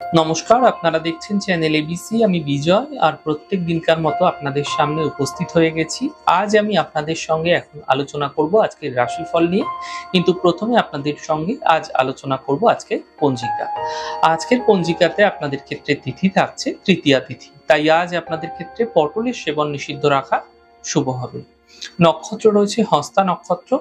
নমস্কার, আপনারা দেখছেন চ্যানেল এবিসি। আমি বিজয় আর প্রত্যেক দিনকার মতো আপনাদের সামনে উপস্থিত হয়ে গেছি। আজ আমি আপনাদের সঙ্গে এখন আলোচনা করব আজকের রাশিফল নিয়ে। কিন্তু প্রথমে আপনাদের সঙ্গে আজ আলোচনা করব আজকের পঞ্জিকা। আজকের পঞ্জিকাতে আপনাদের ক্ষেত্রে তিথি থাকছে তৃতীয়া তিথি। তাই আজ আপনাদের ক্ষেত্রে পটলের সেবন নিষিদ্ধ রাখা শুভ হবে। নক্ষত্র রয়েছে হস্তা নক্ষত্র।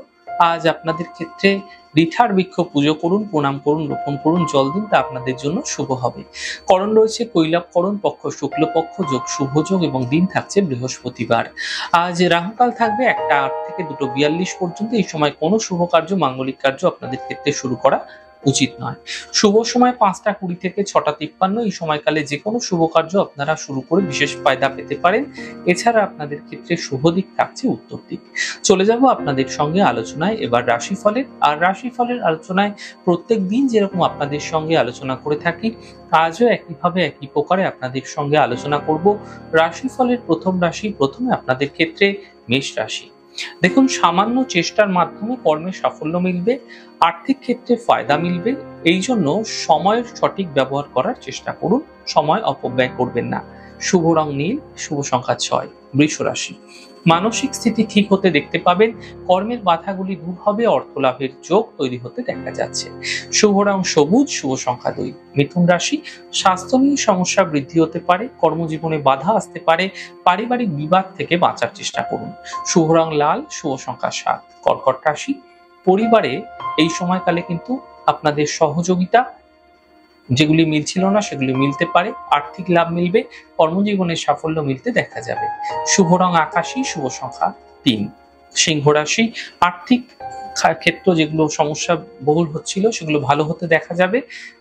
আজ আপনাদের ক্ষেত্রে রিঠার বৃক্ষ পুজো করুন, প্রণাম করুন, রোপণ করুন, জল দিন, তা আপনাদের জন্য শুভ হবে। করণ রয়েছে কৈলাব করণ, পক্ষ শুক্লপক্ষ, যোগ শুভ যোগ এবং দিন থাকছে বৃহস্পতিবার। আজ রাহুকাল থাকবে 1টা 8 থেকে 2টো 42 পর্যন্ত। এই সময় কোনো শুভ কার্য, মাঙ্গলিক কার্য আপনাদের ক্ষেত্রে শুরু করা উচিত নয়। শুভ সময় 5টা 20 থেকে 6টা 53। এই সময়কালে যে কোনো শুভ কার্য আপনারা শুরু করে বিশেষ ফায়দা পেতে পারেন। এছাড়া আপনাদের ক্ষেত্রে শুভ দিক থাকছে উত্তর দিক। চলে যাব আপনাদের সঙ্গে আলোচনায় এবার রাশিফলের। আর রাশিফলের আলোচনায় প্রত্যেক দিন যেরকম আপনাদের সঙ্গে আলোচনা করে থাকি, আজও একইভাবে একই প্রকারে আপনাদের সঙ্গে আলোচনা করব রাশিফলের প্রথম রাশি। প্রথমে আপনাদের ক্ষেত্রে মেষ রাশি। দেখুন, সামান্য চেষ্টার মাধ্যমে কর্মে সাফল্য মিলবে, আর্থিক ক্ষেত্রে ফায়দা মিলবে। এই জন্য সময়ের সঠিক ব্যবহার করার চেষ্টা করুন, সময় অপব্যয় করবেন না। শুভ রং নীল, শুভ সংখ্যা 6। বৃষ রাশি। মানসিক স্থিতি ঠিক হতে দেখতে পাবেন, কর্মের বাধাগুলি দূর হবে, অর্থ লাভের যোগ তৈরি হতে দেখা যাচ্ছে। শুভ রং সবুজ, শুভ সংখ্যা 2। মিথুন রাশি। স্বাস্থ্য নিয়ে সমস্যা বৃদ্ধি হতে পারে, কর্মজীবনে বাধা আসতে পারে, পারিবারিক বিবাদ থেকে বাঁচার চেষ্টা করুন। শুভ রং লাল, শুভ সংখ্যা 7। কর্কট রাশি। পরিবারে এই সময়কালে কিন্তু আপনাদের সহযোগিতা যেগুলি মিলছিল না সেগুলি মিলতে পারে, আর্থিক লাভ মিলবে, কর্মজীবনে সাফল্য মিলতে দেখা যাবে। শুভ রং আকাশী, শুভ সংখ্যা 3। সিংহ রাশি। আর্থিক ক্ষেত্র যেগুলো সমস্যা বহুল হচ্ছিল সেগুলো ভালো হতে দেখা যাবে।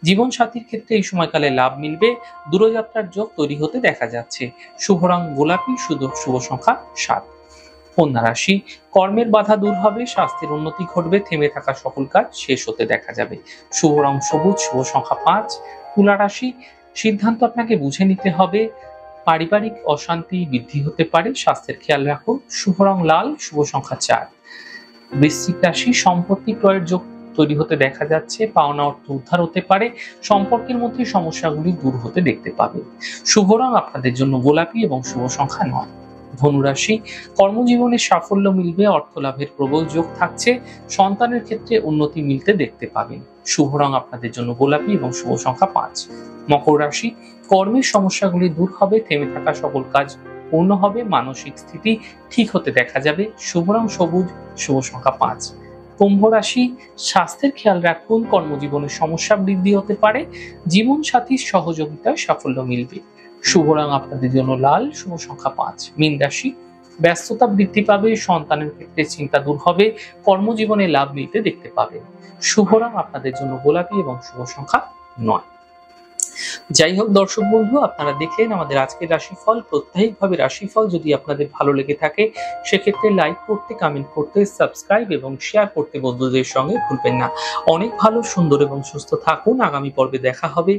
জীবন সাথীর ক্ষেত্রে এই সময়কালে লাভ মিলবে, দূরযাত্রার যোগ তৈরি হতে দেখা যাচ্ছে। শুভ রং গোলাপি, শুভ সংখ্যা 7। কন্যা রাশি। কর্মের বাধা দূর হবে, স্বাস্থ্যের উন্নতি ঘটবে, থেমে থাকা সকল কাজ শেষ হতে দেখা যাবে। শুভ রং সবুজ, শুভ সংখ্যা 5। তুলা রাশি। সিদ্ধান্ত আপনাকে বুঝে নিতে হবে, পারিবারিক অশান্তি বৃদ্ধি হতে পারে, স্বাস্থ্যের খেয়াল রাখুন। শুভ রং লাল, শুভ সংখ্যা 4। বৃশ্চিক রাশি। সম্পত্তি ক্রয়ের যোগ তৈরি হতে দেখা যাচ্ছে, পাওনা অর্থ উদ্ধার হতে পারে, সম্পর্কের মধ্যে সমস্যাগুলি দূর হতে দেখতে পাবে। শুভ রং আপনাদের জন্য গোলাপি এবং শুভ সংখ্যা 9। ধনুরাশি। কর্মজীবনে সাফল্য মিলবে, অর্থ লাভের প্রবল যোগ থাকছে, সন্তানের ক্ষেত্রে উন্নতি মিলতে দেখতে পাবেন। শুভ রং আপনাদের জন্য গোলাপি এবং শুভ সংখ্যা 5। মকর রাশি। কর্মের সমস্যাগুলি দূর হবে, থেমে থাকা সকল কাজ পূর্ণ হবে, মানসিক স্থিতি ঠিক হতে দেখা যাবে। শুভ রং সবুজ, শুভ সংখ্যা 5। কুম্ভ রাশি। স্বাস্থ্যের খেয়াল রাখুন, কর্মজীবনে সমস্যা বৃদ্ধি হতে পারে, জীবন সাথীর সহযোগিতায় সাফল্য মিলবে। শুভ রং আপনাদের জন্য লাল, শুভ সংখ্যা 5। মীন রাশি। ব্যস্ততা বৃদ্ধি পাবে, সন্তানের ক্ষেত্রে চিন্তা দূর হবে, কর্মজীবনে লাভ মিলতে দেখতে পাবেন। শুভ রং আপনাদের জন্য গোলাপি এবং শুভ সংখ্যা 9। যাই হোক দর্শক বন্ধু, আপনারা দেখলেন আমাদের আজকের রাশিফল। প্রত্যেকভাবে রাশিফল যদি আপনাদের ভালো লেগে থাকে সেক্ষেত্রে লাইক করতে, কমেন্ট করতে, সাবস্ক্রাইব এবং শেয়ার করতে বন্ধুদের সঙ্গে ভুলবেন না। অনেক ভালো, সুন্দর এবং সুস্থ থাকুন। আগামী পর্বে দেখা হবে।